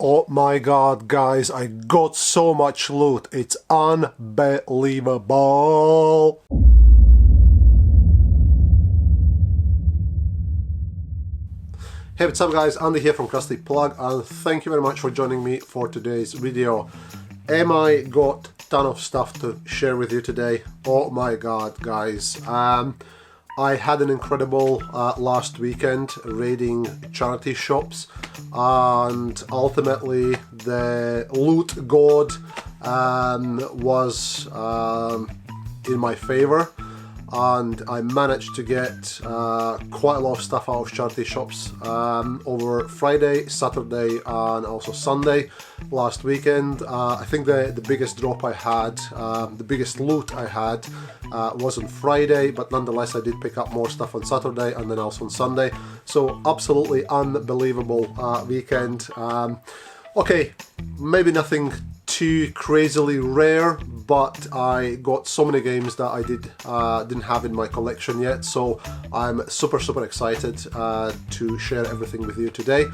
Oh my god, guys, I got so much loot. It's unbelievable. Hey, what's up guys, Andy here from Krusty Plug, and thank you very much for joining me for today's video. I got a ton of stuff to share with you today. Oh my god, guys. I had an incredible last weekend raiding charity shops, and ultimately the loot god was in my favor, and I managed to get quite a lot of stuff out of charity shops over Friday, Saturday and also Sunday last weekend. I think the biggest drop I had, the biggest loot I had was on Friday, but nonetheless I did pick up more stuff on Saturday and then also on Sunday. So absolutely unbelievable weekend. Okay, maybe nothing too crazily rare, but I got so many games that I didn't have in my collection yet, so I'm super excited to share everything with you today.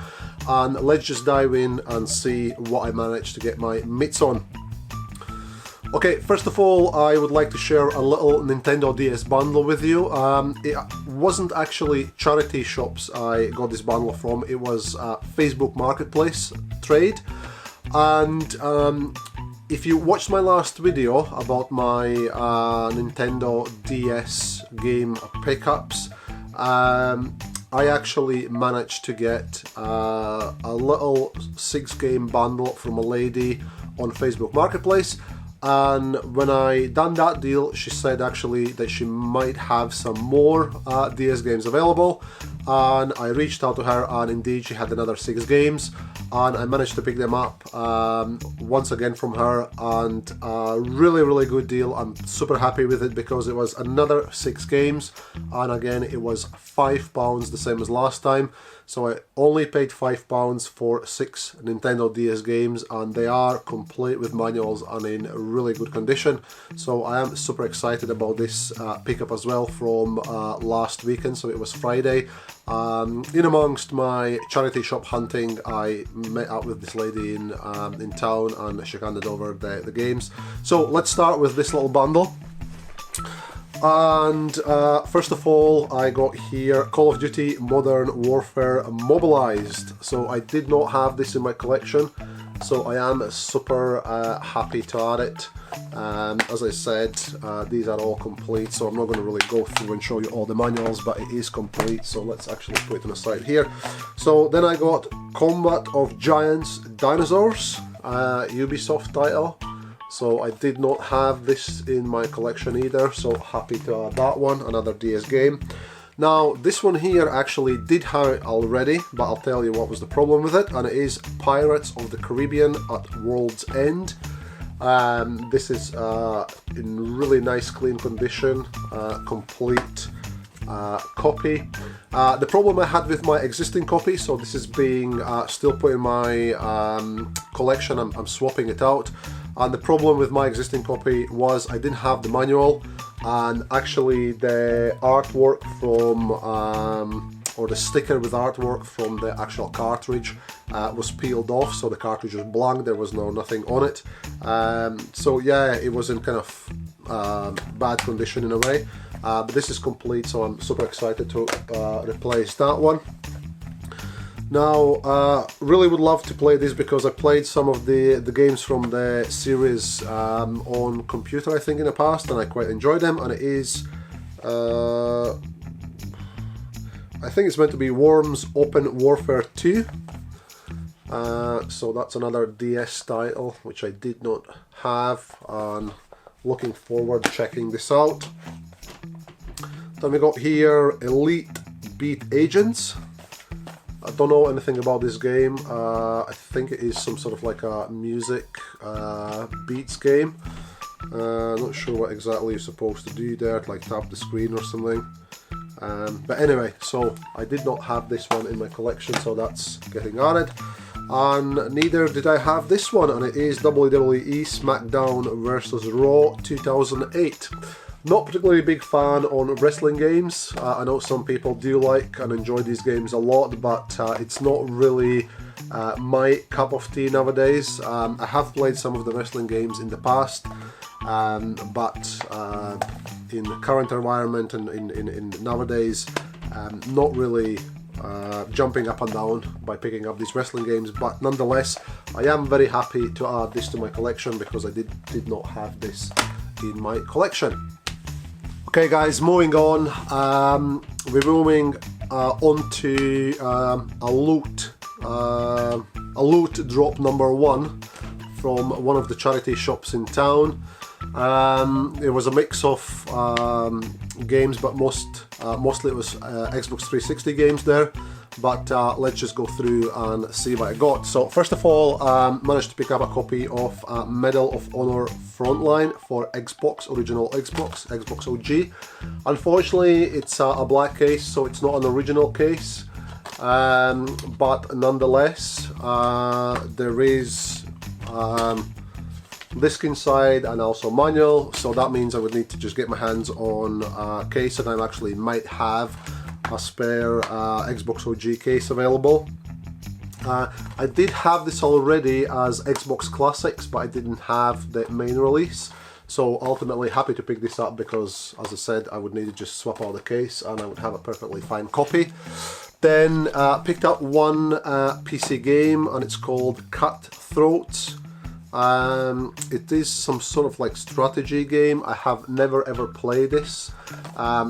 And let's just dive in and see what I managed to get my mitts on. Okay, first of all, I would like to share a little Nintendo DS bundle with you. It wasn't actually charity shops I got this bundle from, it was Facebook Marketplace trade. And if you watched my last video about my Nintendo DS game pickups, I actually managed to get a little 6-game bundle from a lady on Facebook Marketplace. And when I done that deal, she said actually that she might have some more DS games available, and I reached out to her, and indeed she had another 6 games, and I managed to pick them up once again from her, and really good deal. I'm super happy with it because it was another 6 games, and again it was £5, the same as last time. So I only paid £5 for 6 Nintendo DS games, and they are complete with manuals and in really good condition. So I am super excited about this pickup as well from last weekend, so it was Friday. In amongst my charity shop hunting, I met up with this lady in town, and she handed over the games. So let's start with this little bundle. And first of all, I got here Call of Duty Modern Warfare Mobilized. So I did not have this in my collection, so I am super happy to add it. As I said, these are all complete, so I'm not going to really go through and show you all the manuals, but it is complete, so let's actually put it on the side here. So then I got Combat of Giants Dinosaurs, Ubisoft title. So I did not have this in my collection either, so happy to add that one, another DS game. Now this one here actually did have it already, but I'll tell you what was the problem with it, and it is Pirates of the Caribbean at World's End. This is in really nice clean condition, complete copy. The problem I had with my existing copy, so this is being still put in my collection, I'm swapping it out. And the problem with my existing copy was I didn't have the manual, and actually the artwork from, or the sticker with artwork from the actual cartridge was peeled off, so the cartridge was blank, there was nothing on it. So yeah, it was in kind of bad condition in a way, but this is complete, so I'm super excited to replace that one. Now, really would love to play this because I played some of the games from the series on computer, I think, in the past, and I quite enjoyed them. And it is, I think it's meant to be Worms Open Warfare 2. So that's another DS title which I did not have, and looking forward to checking this out. Then we got here Elite Beat Agents. I don't know anything about this game. I think it is some sort of like a music beats game. Not sure what exactly you're supposed to do there, like tap the screen or something. But anyway, so I did not have this one in my collection, so that's getting added. And neither did I have this one, and it is WWE SmackDown vs Raw 2008. Not particularly big fan on wrestling games. I know some people do like and enjoy these games a lot, but it's not really my cup of tea nowadays. I have played some of the wrestling games in the past, but in the current environment and in nowadays, not really jumping up and down by picking up these wrestling games, but nonetheless I am very happy to add this to my collection because I did not have this in my collection. Okay guys, moving on, we're moving on to a loot drop number 1 from one of the charity shops in town. It was a mix of games, but mostly it was Xbox 360 games there, but let's just go through and see what I got. So first of all, managed to pick up a copy of Medal of Honor Frontline for Xbox, original Xbox OG. Unfortunately it's a black case, so it's not an original case, but nonetheless there is disc inside and also manual, so that means I would need to just get my hands on a case, and I actually might have a spare Xbox OG case available. I did have this already as Xbox Classics, but I didn't have the main release, so ultimately happy to pick this up because, as I said, I would need to just swap out the case and I would have a perfectly fine copy. Then picked up one PC game, and it's called Cutthroats. It is some sort of like strategy game. I have never ever played this.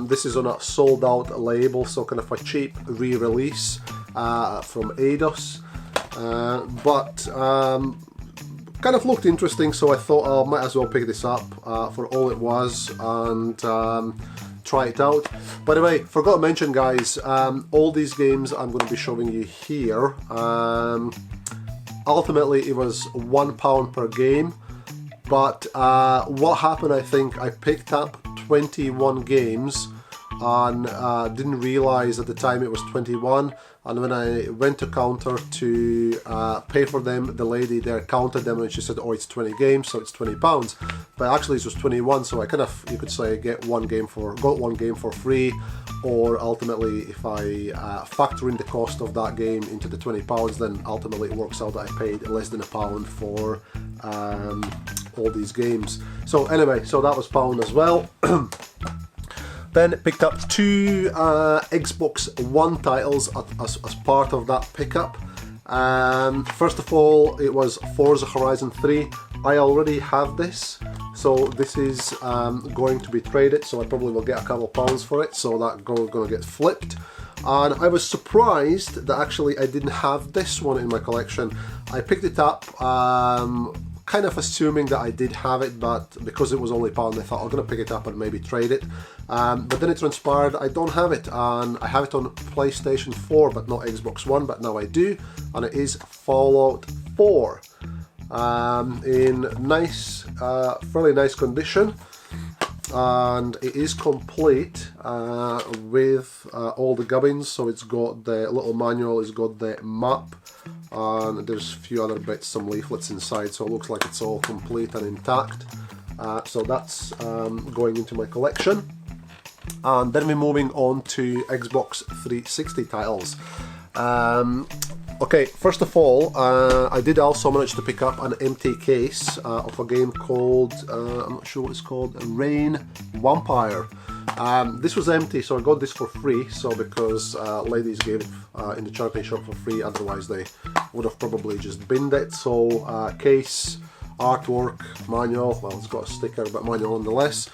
This is on a sold out label, so kind of a cheap re-release from Eidos, but kind of looked interesting, so I thought I might as well pick this up for all it was and try it out. By the way, forgot to mention guys, all these games I'm going to be showing you here, ultimately it was £1 per game, but what happened, I think I picked up 21 games and didn't realize at the time it was 21, and when I went to counter to pay for them, the lady there counted them and she said, oh, it's 20 games, so it's £20, but actually it was 21, so I kind of, you could say, got one game for free, or ultimately if I factor in the cost of that game into the £20, then ultimately it works out that I paid less than £1 for all these games. So anyway, so that was £1 as well. Then picked up 2 Xbox One titles as part of that pickup. First of all, it was Forza Horizon 3. I already have this, so this is going to be traded, so I probably will get a couple pounds for it, so that's going to get flipped. And I was surprised that actually I didn't have this one in my collection. I picked it up kind of assuming that I did have it, but because it was only £1, I thought I'm going to pick it up and maybe trade it. But then it transpired I don't have it, and I have it on PlayStation 4 but not Xbox One, but now I do, and it is Fallout 4 in nice, fairly nice condition, and it is complete with all the gubbins. So it's got the little manual, it's got the map, and there's a few other bits, some leaflets inside, so it looks like it's all complete and intact. So that's going into my collection. And then we're moving on to Xbox 360 titles. Okay, first of all, I did also manage to pick up an empty case of a game called, I'm not sure what it's called, Rain Vampire. This was empty, so I got this for free, so because ladies gave it in the charity shop for free, otherwise they would have probably just binned it. So case, artwork, manual, well it's got a sticker but manual nonetheless,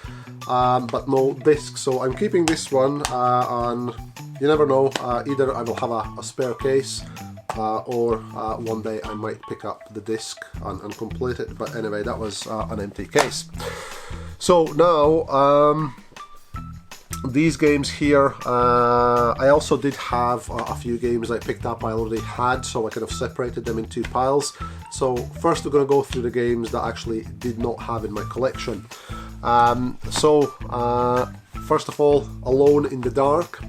but no disc, so I'm keeping this one, and you never know, either I will have a spare case or one day I might pick up the disc and complete it. But anyway, that was an empty case. So now these games here, I also did have a few games I picked up I already had, so I kind of separated them in 2 piles. So first we're going to go through the games that I actually did not have in my collection. First of all, Alone in the Dark.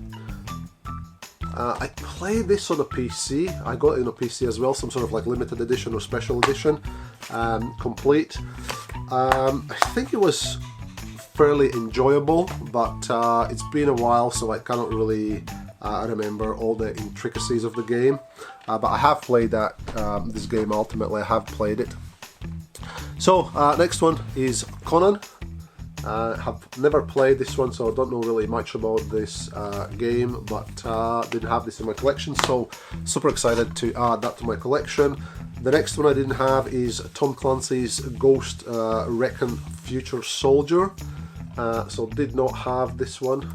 I played this on a PC, I got it on a PC as well, some sort of like limited edition or special edition, complete. I think it was fairly enjoyable, but it's been a while, so I cannot really I remember all the intricacies of the game, but I have played this game ultimately. I have played it. So next one is Conan. Have never played this one, so I don't know really much about this game, but didn't have this in my collection, so super excited to add that to my collection. The next one I didn't have is Tom Clancy's Ghost Recon Future Soldier, so did not have this one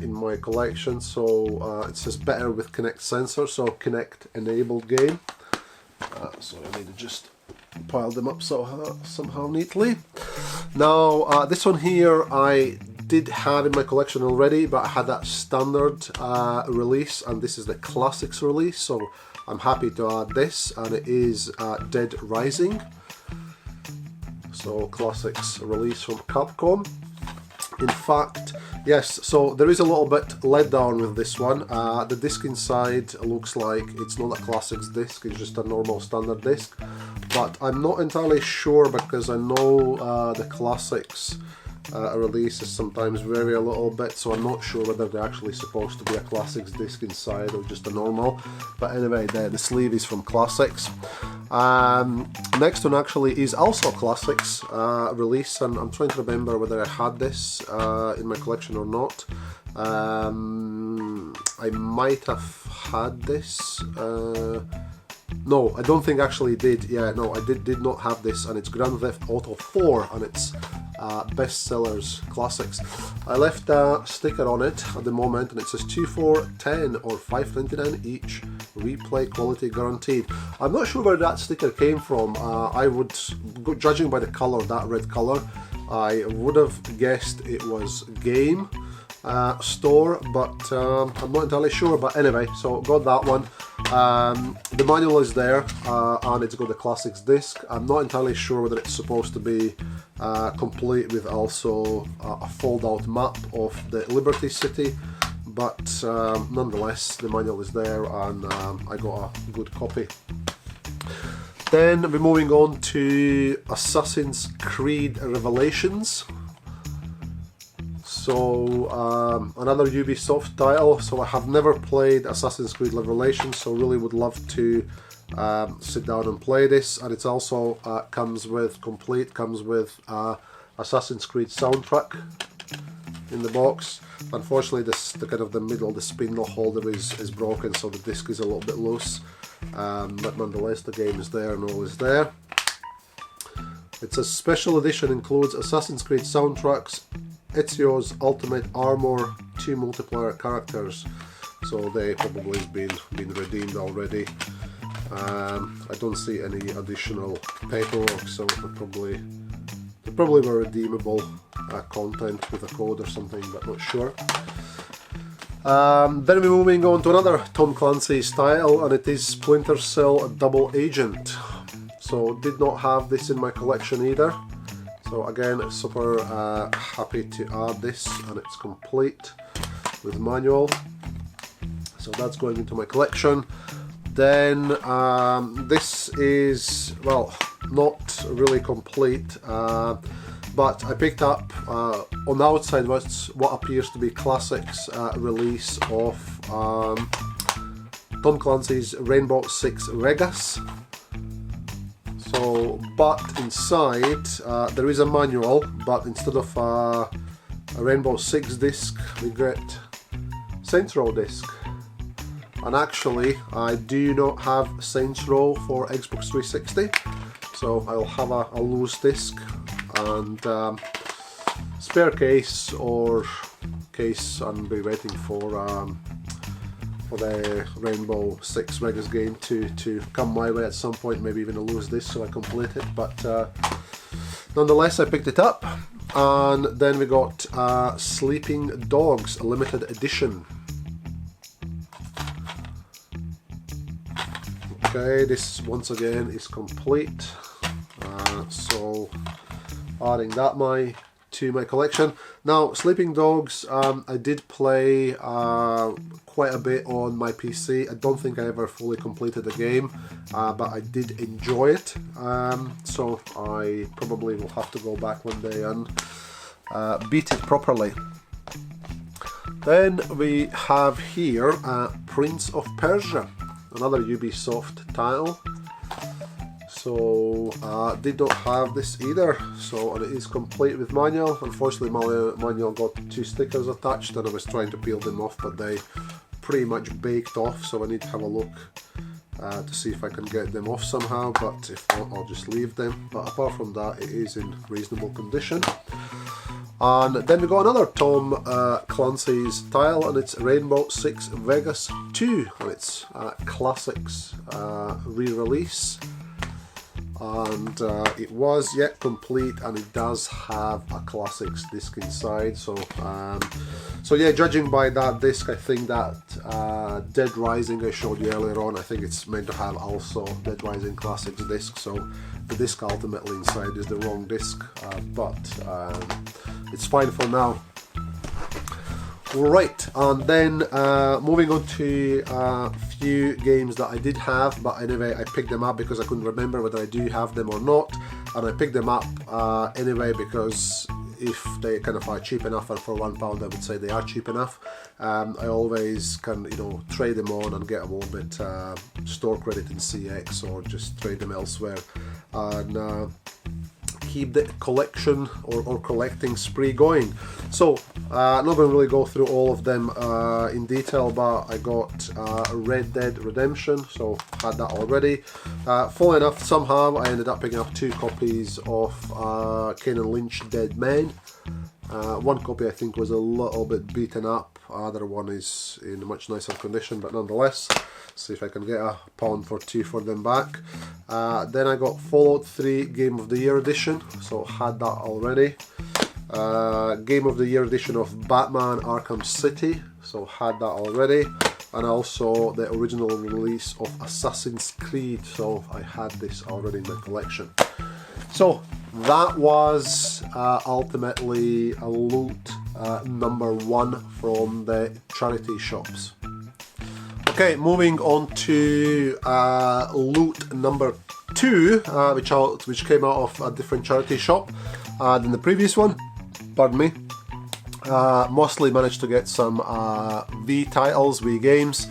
in my collection. So it says better with Kinect sensor, so Kinect enabled game. So I need to just pile them up somehow neatly. Now this one here I did have in my collection already, but I had that standard release, and this is the classics release, so I'm happy to add this, and it is Dead Rising. So classics release from Capcom. In fact, yes, so there is a little bit let down with this one. The disc inside looks like it's not a classics disc, it's just a normal standard disc. But I'm not entirely sure, because I know the classics releases sometimes vary a little bit, so I'm not sure whether they're actually supposed to be a classics disc inside or just a normal. But anyway, the sleeve is from classics. Next one actually is also classics release, and I'm trying to remember whether I had this in my collection or not. I might have had this. No, I don't think actually did. Yeah, no, I did not have this, and it's Grand Theft Auto 4, and it's bestsellers classics. I left a sticker on it at the moment, and it says 2 for $10 or $5.99 each, replay quality guaranteed. I'm not sure where that sticker came from. I would, judging by the color, that red color, I would have guessed it was game store, but I'm not entirely sure. But anyway, so got that one. The manual is there, and it's got the classics disc. I'm not entirely sure whether it's supposed to be complete with also a fold-out map of the Liberty City, but nonetheless the manual is there, and I got a good copy. Then we're moving on to Assassin's Creed Revelations. So another Ubisoft title. So I have never played Assassin's Creed Revelations, so really would love to sit down and play this. And it's also comes with Assassin's Creed soundtrack in the box. Unfortunately, the kind of the middle, the spindle holder is broken, so the disc is a little bit loose. But nonetheless, the game is there and all is there. It's a special edition, includes Assassin's Creed soundtracks, Ezio's Ultimate Armor, 2 multiplayer characters, so they probably have been redeemed already. I don't see any additional paperwork, so they probably were redeemable content with a code or something, but not sure. Then we're moving on to another Tom Clancy's title, and it is Splinter Cell Double Agent. So did not have this in my collection either. So again, super happy to add this, and it's complete with manual. So that's going into my collection. Then this is, well, not really complete, but I picked up on the outside what appears to be classics release of Tom Clancy's Rainbow Six Vegas. So, but inside there is a manual, but instead of a Rainbow Six disc, we get Saints Row disc. And actually, I do not have Saints Row for Xbox 360, so I'll have a loose disc and spare case or case, and be waiting for the Rainbow Six Vegas game to come my way at some point, maybe even a loose disc so I complete it. But nonetheless, I picked it up. And then we got Sleeping Dogs Limited Edition. Okay, this once again is complete, so adding that to my collection. Now, Sleeping Dogs, I did play quite a bit on my PC. I don't think I ever fully completed the game, but I did enjoy it, so I probably will have to go back one day and beat it properly. Then we have here Prince of Persia, another Ubisoft title. So they don't have this either, so, and it is complete with manual. Unfortunately my manual got 2 stickers attached and I was trying to peel them off, but they pretty much baked off, so I need to have a look to see if I can get them off somehow, but if not I'll just leave them. But apart from that, it is in reasonable condition. And then we got another Tom Clancy's title, and it's Rainbow Six Vegas 2, and it's Classics re-release. And it was yet complete, and it does have a Classics disc inside. So yeah, judging by that disc, I think that Dead Rising I showed you earlier on, I think it's meant to have also Dead Rising Classics disc. So the disc ultimately inside is the wrong disc, but it's fine for now. Right, and then moving on to a few games that I did have, but anyway I picked them up because I couldn't remember whether I do have them or not, and I picked them up anyway because if they kind of are cheap enough, and for £1 I would say they are cheap enough. I always can, you know, trade them on and get a little bit store credit in CX, or just trade them elsewhere, and keep the collection or collecting spree going. So I'm not going to really go through all of them in detail, but I got Red Dead Redemption, so had that already. Funnily enough, somehow I ended up picking up 2 copies of Kane and Lynch Dead Men. One copy I think was a little bit beaten up, other one is in much nicer condition, but nonetheless, see if I can get £1 for 2 for them back. Then I got Fallout 3 Game of the Year edition, so had that already. Game of the Year edition of Batman Arkham City, so had that already. And also the original release of Assassin's Creed, so I had this already in my collection. So that was ultimately a loot number 1 from the charity shops. Okay, moving on to loot number 2, which came out of a different charity shop than the previous one. Pardon me. Mostly managed to get some V titles, V games,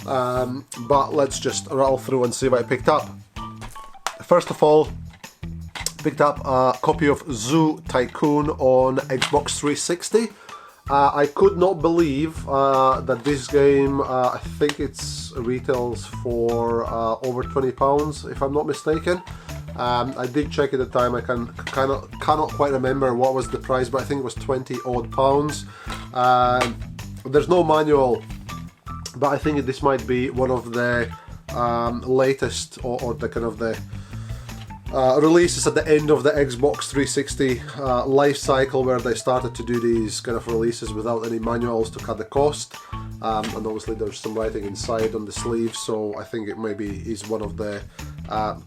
but let's just rattle through and see what I picked up. First of all, picked up a copy of Zoo Tycoon on Xbox 360. I could not believe that this game, I think it's retails for over £20 if I'm not mistaken. I did check at the time, I cannot quite remember what was the price, but I think it was 20 odd pounds. There's no manual, but I think this might be one of the latest or the kind of the releases at the end of the Xbox 360 life cycle, where they started to do these kind of releases without any manuals to cut the cost, and obviously there's some writing inside on the sleeve, so I think it maybe is one of the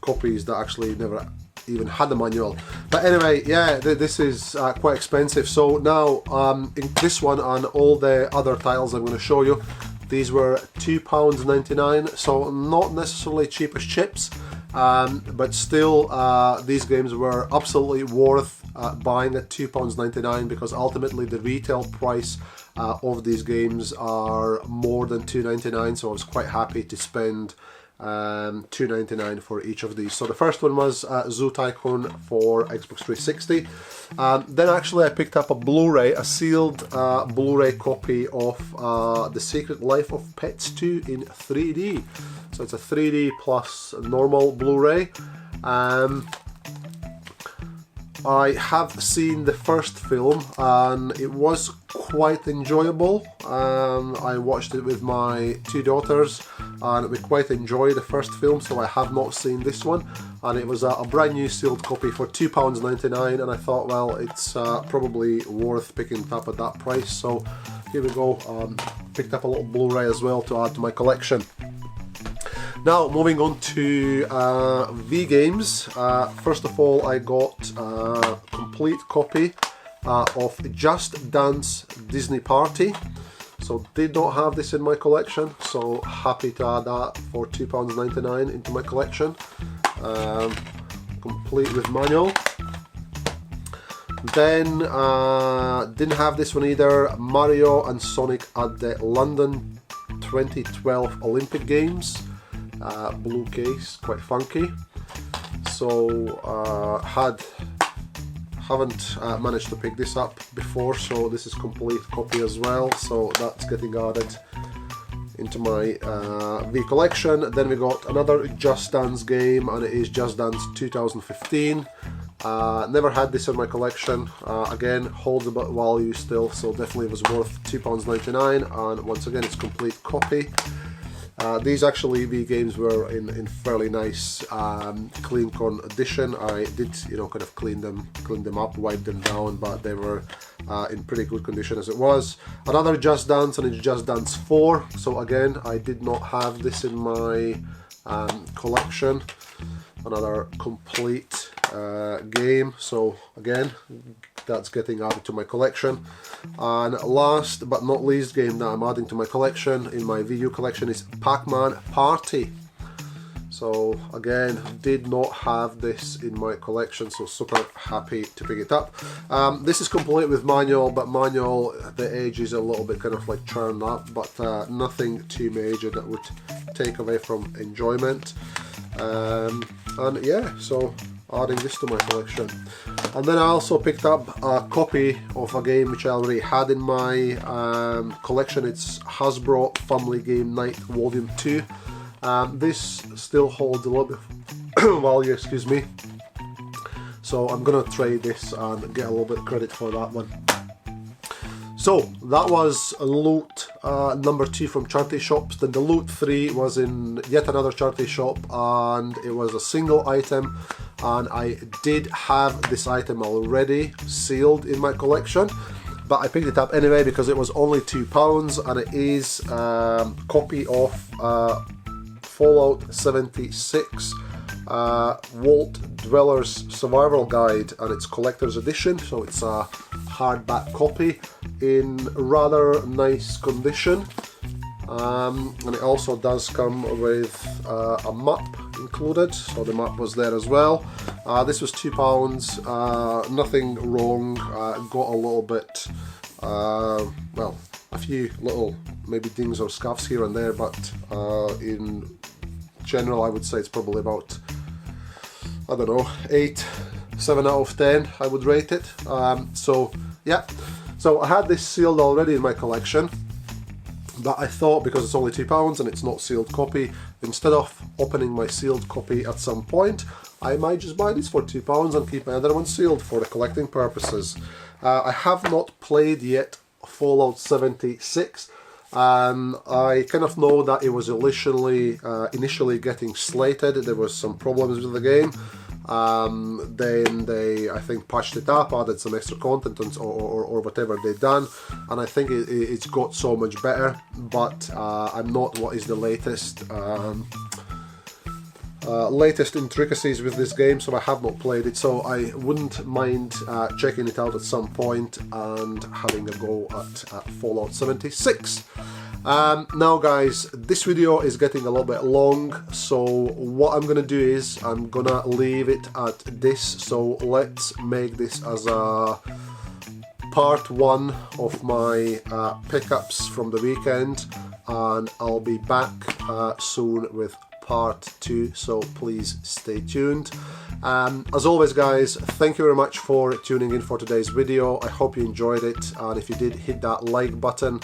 copies that actually never even had a manual. But anyway, yeah, this is quite expensive. So now in this one and all the other titles I'm going to show you, these were £2.99, so not necessarily cheap as chips. But still, these games were absolutely worth buying at £2.99, because ultimately the retail price of these games are more than £2.99, so I was quite happy to spend £2.99 for each of these. So the first one was Zoo Tycoon for Xbox 360. Then actually I picked up a Blu-ray, a sealed Blu-ray copy of The Secret Life of Pets 2 in 3D. So it's a 3D plus normal Blu-ray. I have seen the first film and it was quite enjoyable. I watched it with my 2 daughters and we quite enjoyed the first film, so I have not seen this one, and it was a brand new sealed copy for £2.99, and I thought, well, it's probably worth picking it up at that price, so here we go. Picked up a little Blu-ray as well to add to my collection. Now moving on to V games. First of all, I got a complete copy of Just Dance Disney Party. So did not have this in my collection, so happy to add that for £2.99 into my collection. Complete with manual. Then didn't have this one either, Mario and Sonic at the London 2012 Olympic Games. Blue case, quite funky. So haven't managed to pick this up before, so this is complete copy as well, so that's getting added into my V collection. Then we got another Just Dance game, and it is Just Dance 2015. Never had this in my collection. Again, holds a bit of value still, so definitely was worth £2.99, and once again it's complete copy. These actually V games were in fairly nice clean condition. I did, you know, kind of clean them up, wipe them down, but they were in pretty good condition as it was. Another Just Dance, and it's Just Dance 4. So again, I did not have this in my collection. Another complete game. So again, that's getting added to my collection. And last but not least game that I'm adding to my collection, in my VU collection, is Pac-Man Party. So again, did not have this in my collection, so super happy to pick it up. This is complete with manual, but manual, the edge is a little bit kind of like churned up, but nothing too major that would take away from enjoyment. And yeah, so adding this to my collection. And then I also picked up a copy of a game which I already had in my collection. It's Hasbro Family Game Night Volume 2. This still holds a little bit of value, excuse me. So I'm gonna trade this and get a little bit of credit for that one. So that was loot number 2 from charity shops. Then the loot 3 was in yet another charity shop, and it was a single item, and I did have this item already sealed in my collection, but I picked it up anyway because it was only £2, and it is a copy of Fallout 76 Vault Dwellers Survival Guide, and it's collector's edition, so it's a hardback copy in rather nice condition, and it also does come with a map included, so the map was there as well. This was £2, nothing wrong. Got a little bit, well, a few little maybe dings or scuffs here and there, but in general I would say it's probably about, I don't know, 7 out of 10 I would rate it. So yeah, so I had this sealed already in my collection, but I thought because it's only £2 and it's not sealed copy, instead of opening my sealed copy at some point, I might just buy this for £2 and keep my other one sealed for the collecting purposes. I have not played yet Fallout 76. I kind of know that it was initially getting slated. There was some problems with the game. Then they, I think, patched it up, added some extra content or whatever they've done, and I think it's got so much better, but I'm not what is the latest intricacies with this game, so I have not played it, so I wouldn't mind checking it out at some point and having a go at Fallout 76. Now guys, this video is getting a little bit long, so what I'm gonna do is I'm gonna leave it at this. So let's make this as a part 1 of my pickups from the weekend, and I'll be back soon with part 2, so please stay tuned. As always guys, thank you very much for tuning in for today's video. I hope you enjoyed it, and if you did, hit that like button.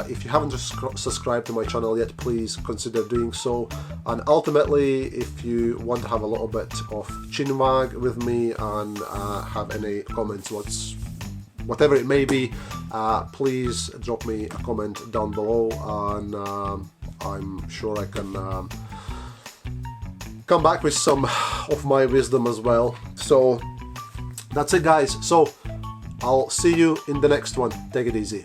If you haven't subscribed to my channel yet, please consider doing so, and ultimately if you want to have a little bit of chinwag with me and have any comments, whatever it may be, please drop me a comment down below, and I'm sure I can come back with some of my wisdom as well. So that's it guys, so I'll see you in the next one. Take it easy.